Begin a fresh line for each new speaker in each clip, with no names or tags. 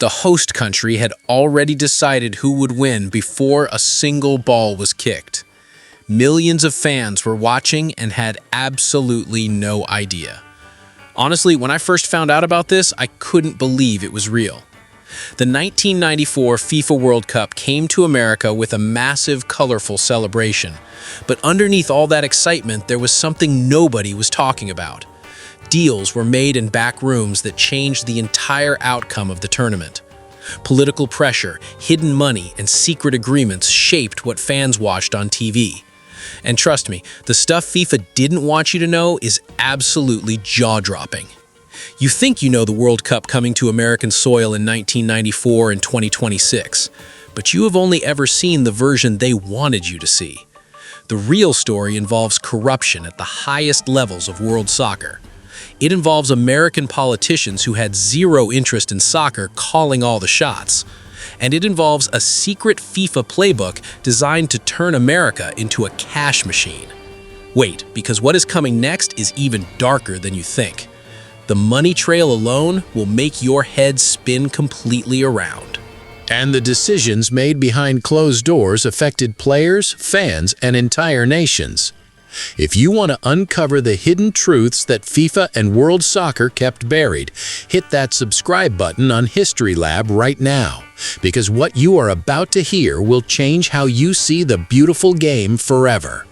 The host country had already decided who would win before a single ball was kicked. Millions of fans were watching and had absolutely no idea. Honestly, when I first found out about this, I couldn't believe it was real. The 1994 FIFA World Cup came to America with a massive, colorful celebration. But underneath all that excitement, there was something nobody was talking about. Deals were made in back rooms that changed the entire outcome of the tournament. Political pressure, hidden money, and secret agreements shaped what fans watched on TV. And trust me, the stuff FIFA didn't want you to know is absolutely jaw-dropping. You think you know the World Cup coming to American soil in 1994 and 2026, but you have only ever seen the version they wanted you to see. The real story involves corruption at the highest levels of world soccer. It involves American politicians who had zero interest in soccer calling all the shots. And it involves a secret FIFA playbook designed to turn America into a cash machine. Wait, because what is coming next is even darker than you think. The money trail alone will make your head spin completely around.
And the decisions made behind closed doors affected players, fans, and entire nations. If you want to uncover the hidden truths that FIFA and World Soccer kept buried, hit that subscribe button on History Lab right now, because what you are about to hear will change how you see the beautiful game forever.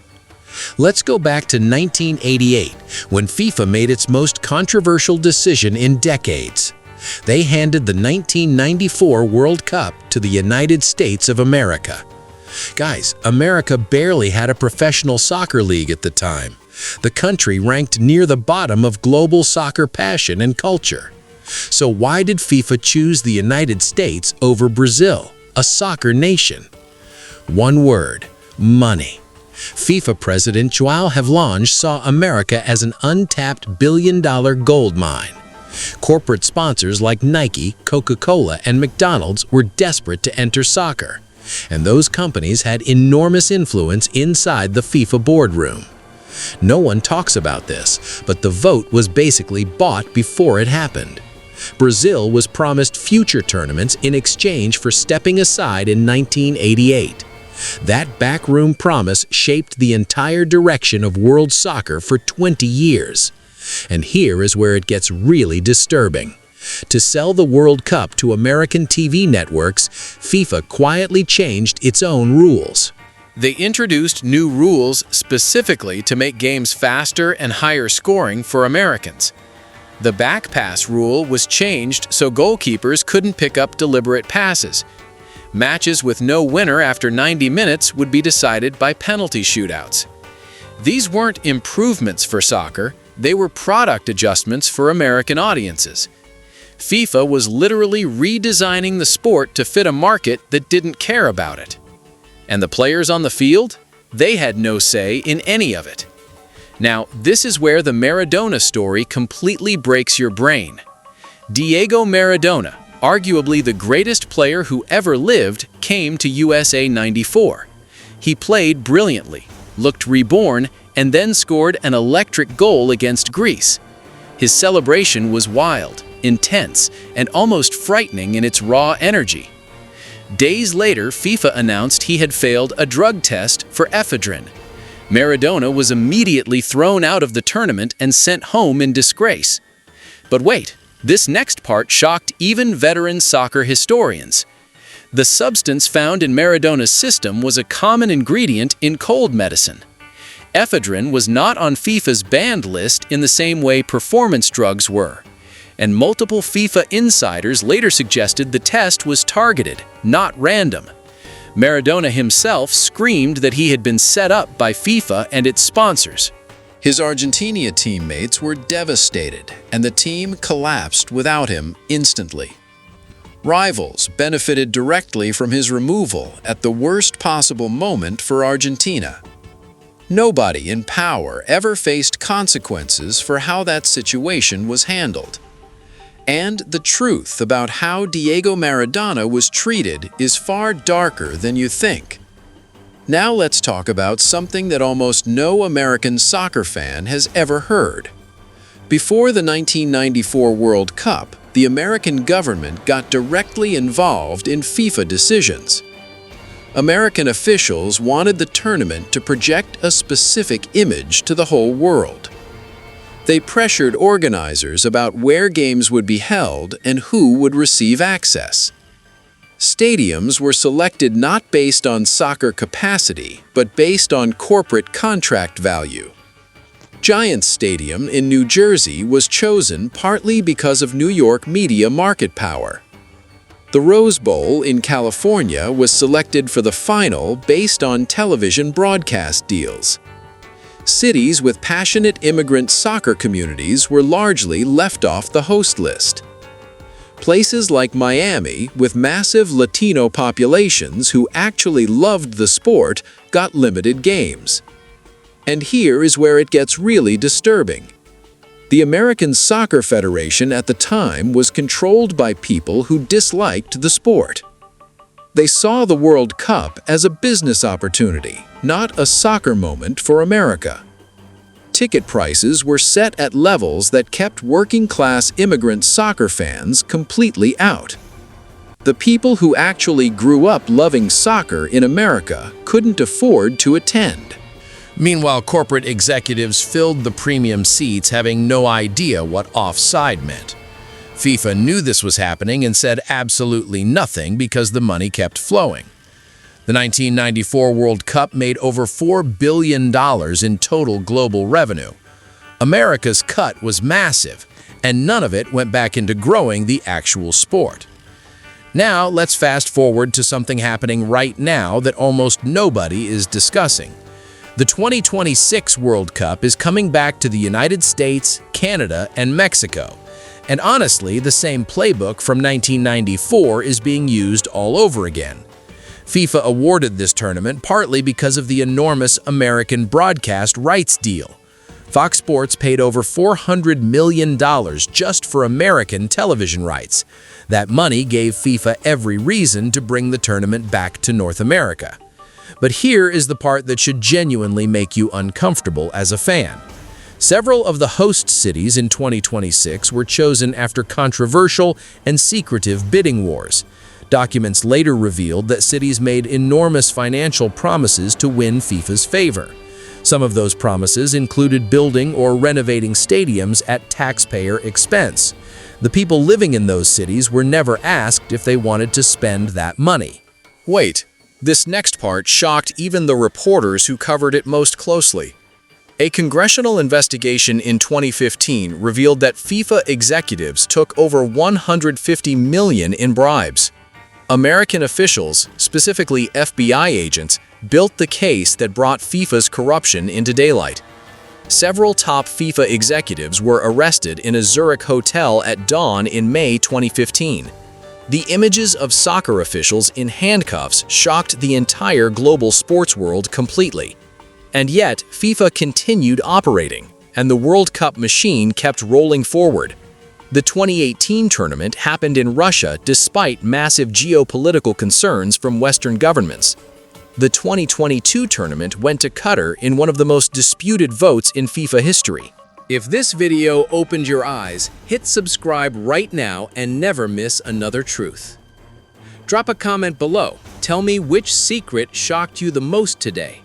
Let's go back to 1988, when FIFA made its most controversial decision in decades. They handed the 1994 World Cup to the United States of America. Guys, America barely had a professional soccer league at the time. The country ranked near the bottom of global soccer passion and culture. So why did FIFA choose the United States over Brazil, a soccer nation? One word: money. FIFA President João Havelange saw America as an untapped billion-dollar gold mine. Corporate sponsors like Nike, Coca-Cola, and McDonald's were desperate to enter soccer. And those companies had enormous influence inside the FIFA boardroom. No one talks about this, but the vote was basically bought before it happened. Brazil was promised future tournaments in exchange for stepping aside in 1988. That backroom promise shaped the entire direction of world soccer for 20 years. And here is where it gets really disturbing. To sell the World Cup to American TV networks, FIFA quietly changed its own rules.
They introduced new rules specifically to make games faster and higher scoring for Americans. The back pass rule was changed so goalkeepers couldn't pick up deliberate passes. Matches with no winner after 90 minutes would be decided by penalty shootouts. These weren't improvements for soccer, they were product adjustments for American audiences. FIFA was literally redesigning the sport to fit a market that didn't care about it. And the players on the field? They had no say in any of it. Now, this is where the Maradona story completely breaks your brain. Diego Maradona, arguably the greatest player who ever lived, came to USA '94. He played brilliantly, looked reborn, and then scored an electric goal against Greece. His celebration was wild, intense, and almost frightening in its raw energy. Days later, FIFA announced he had failed a drug test for ephedrine. Maradona was immediately thrown out of the tournament and sent home in disgrace. But wait, this next part shocked even veteran soccer historians. The substance found in Maradona's system was a common ingredient in cold medicine. Ephedrine was not on FIFA's banned list in the same way performance drugs were. And multiple FIFA insiders later suggested the test was targeted, not random. Maradona himself screamed that he had been set up by FIFA and its sponsors.
His Argentina teammates were devastated, and the team collapsed without him instantly. Rivals benefited directly from his removal at the worst possible moment for Argentina. Nobody in power ever faced consequences for how that situation was handled. And the truth about how Diego Maradona was treated is far darker than you think. Now let's talk about something that almost no American soccer fan has ever heard.
Before the 1994 World Cup, the American government got directly involved in FIFA decisions. American officials wanted the tournament to project a specific image to the whole world. They pressured organizers about where games would be held and who would receive access. Stadiums were selected not based on soccer capacity, but based on corporate contract value. Giants Stadium in New Jersey was chosen partly because of New York media market power. The Rose Bowl in California was selected for the final based on television broadcast deals. Cities with passionate immigrant soccer communities were largely left off the host list. Places like Miami, with massive Latino populations who actually loved the sport, got limited games. And here is where it gets really disturbing. The American Soccer Federation at the time was controlled by people who disliked the sport. They saw the World Cup as a business opportunity, not a soccer moment for America. Ticket prices were set at levels that kept working-class immigrant soccer fans completely out. The people who actually grew up loving soccer in America couldn't afford to attend.
Meanwhile, corporate executives filled the premium seats having no idea what offside meant. FIFA knew this was happening and said absolutely nothing because the money kept flowing. The 1994 World Cup made over $4 billion in total global revenue. America's cut was massive, and none of it went back into growing the actual sport. Now, let's fast forward to something happening right now that almost nobody is discussing. The 2026 World Cup is coming back to the United States, Canada, and Mexico. And honestly, the same playbook from 1994 is being used all over again. FIFA awarded this tournament partly because of the enormous American broadcast rights deal. Fox Sports paid over $400 million just for American television rights. That money gave FIFA every reason to bring the tournament back to North America. But here is the part that should genuinely make you uncomfortable as a fan. Several of the host cities in 2026 were chosen after controversial and secretive bidding wars. Documents later revealed that cities made enormous financial promises to win FIFA's favor. Some of those promises included building or renovating stadiums at taxpayer expense. The people living in those cities were never asked if they wanted to spend that money.
Wait, this next part shocked even the reporters who covered it most closely. A congressional investigation in 2015 revealed that FIFA executives took over $150 million in bribes. American officials, specifically FBI agents, built the case that brought FIFA's corruption into daylight. Several top FIFA executives were arrested in a Zurich hotel at dawn in May 2015. The images of soccer officials in handcuffs shocked the entire global sports world completely. And yet, FIFA continued operating, and the World Cup machine kept rolling forward. The 2018 tournament happened in Russia despite massive geopolitical concerns from Western governments. The 2022 tournament went to Qatar in one of the most disputed votes in FIFA history. If this video opened your eyes, hit subscribe right now and never miss another truth. Drop a comment below. Tell me which secret shocked you the most today.